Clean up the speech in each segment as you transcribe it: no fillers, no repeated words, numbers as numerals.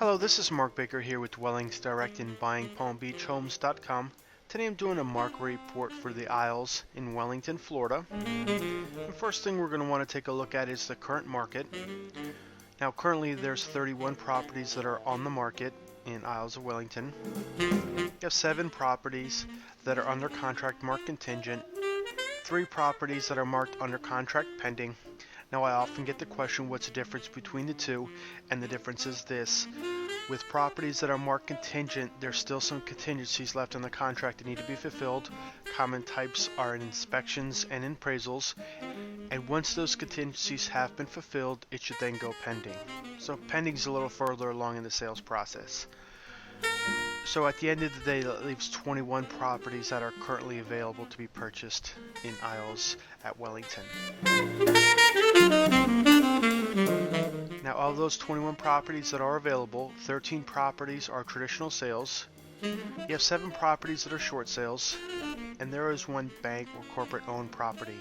Hello, this is Mark Baker here with Dwellings Direct and BuyingPalmBeachHomes.com. Today I'm doing a market report for the Isles in Wellington, Florida. The first thing we're going to want to take a look at is the current market. Now currently there's 31 properties that are on the market in Isles of Wellington. You have 7 properties that are under contract marked contingent, 3 properties that are marked under contract pending. Now I often get the question, what's the difference between the two? And the difference is this. With properties that are marked contingent, there's still some contingencies left on the contract that need to be fulfilled. Common types are in inspections and in appraisals. And once those contingencies have been fulfilled, it should then go pending. So pending is a little further along in the sales process. So at the end of the day, that leaves 21 properties that are currently available to be purchased in Isles at Wellington. Now, of those 21 properties that are available, 13 properties are traditional sales. You have 7 properties that are short sales, and there is 1 bank or corporate owned property.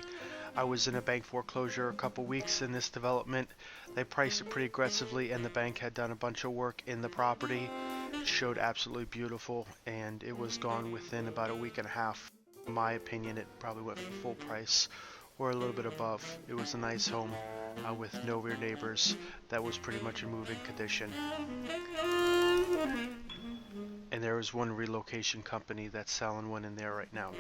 I was in a bank foreclosure a couple weeks in this development. They priced it pretty aggressively, and the bank had done a bunch of work in the property. It showed absolutely beautiful, and it was gone within about a week and a half. In my opinion, it probably went for full price or a little bit above. It was a nice home with no rear neighbors that was pretty much in moving condition. And there is 1 relocation company that's selling one in there right now.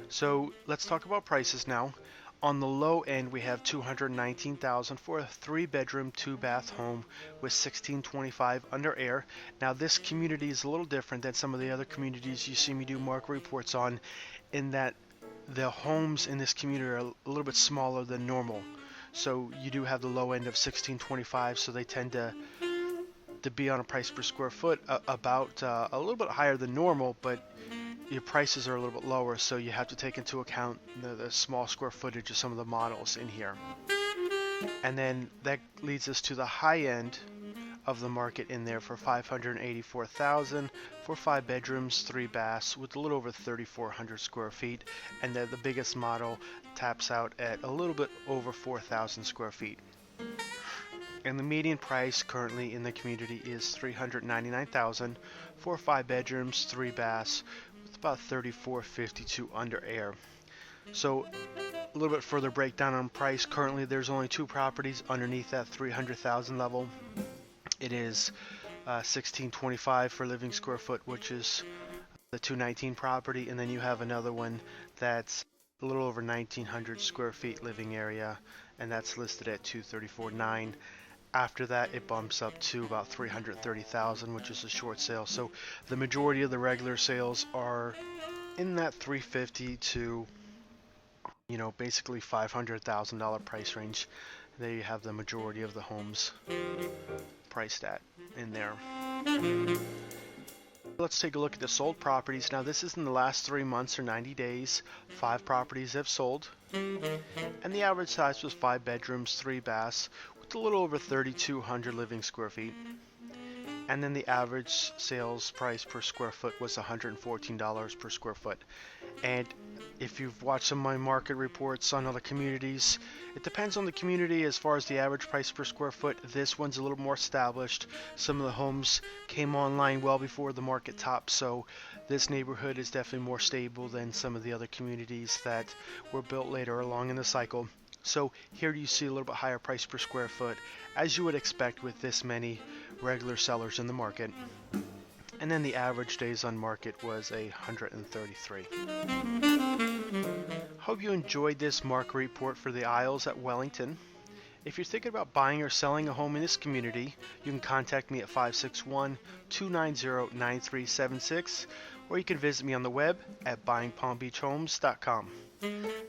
So let's talk about prices now. On the low end, we have $219,000 for a 3-bedroom, 2-bath home with $1,625 under air. Now this community is a little different than some of the other communities you see me do market reports on, in that the homes in this community are a little bit smaller than normal. So you do have the low end of $1,625, so they tend to be on a price per square foot about a little bit higher than normal, but your prices are a little bit lower, so you have to take into account the small square footage of some of the models in here. And then that leads us to the high end of the market in there for $584,000 for 5 bedrooms, 3 baths with a little over 3,400 square feet, and then the biggest model taps out at a little bit over 4,000 square feet. And the median price currently in the community is $399,000 for 5 bedrooms, 3 baths with about $3,452 under air. So a little bit further breakdown on price. Currently there's only 2 properties underneath that $300,000 level. It is $1,625 for living square foot, which is the 219 property, and then you have another one that's a little over 1,900 square feet living area, and that's listed at $234,900. After that, it bumps up to about $330,000, which is a short sale. So the majority of the regular sales are in that $350,000 to, basically $500,000 price range. There you have the majority of the homes priced at in there. Let's take a look at the sold properties. Now this is in the last 3 months or 90 days. 5 properties have sold, and the average size was 5 bedrooms, 3 baths with a little over 3,200 living square feet. And then the average sales price per square foot was $114 per square foot. And if you've watched some of my market reports on other communities, it depends on the community as far as the average price per square foot. This one's a little more established. Some of the homes came online well before the market top, so this neighborhood is definitely more stable than some of the other communities that were built later along in the cycle. So here you see a little bit higher price per square foot, as you would expect with this many regular sellers in the market. And then the average days on market was 133. Hope you enjoyed this market report for the Isles at Wellington. If you're thinking about buying or selling a home in this community, you can contact me at 561-290-9376, or you can visit me on the web at BuyingPalmBeachHomes.com.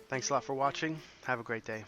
Thanks a lot for watching. Have a great day.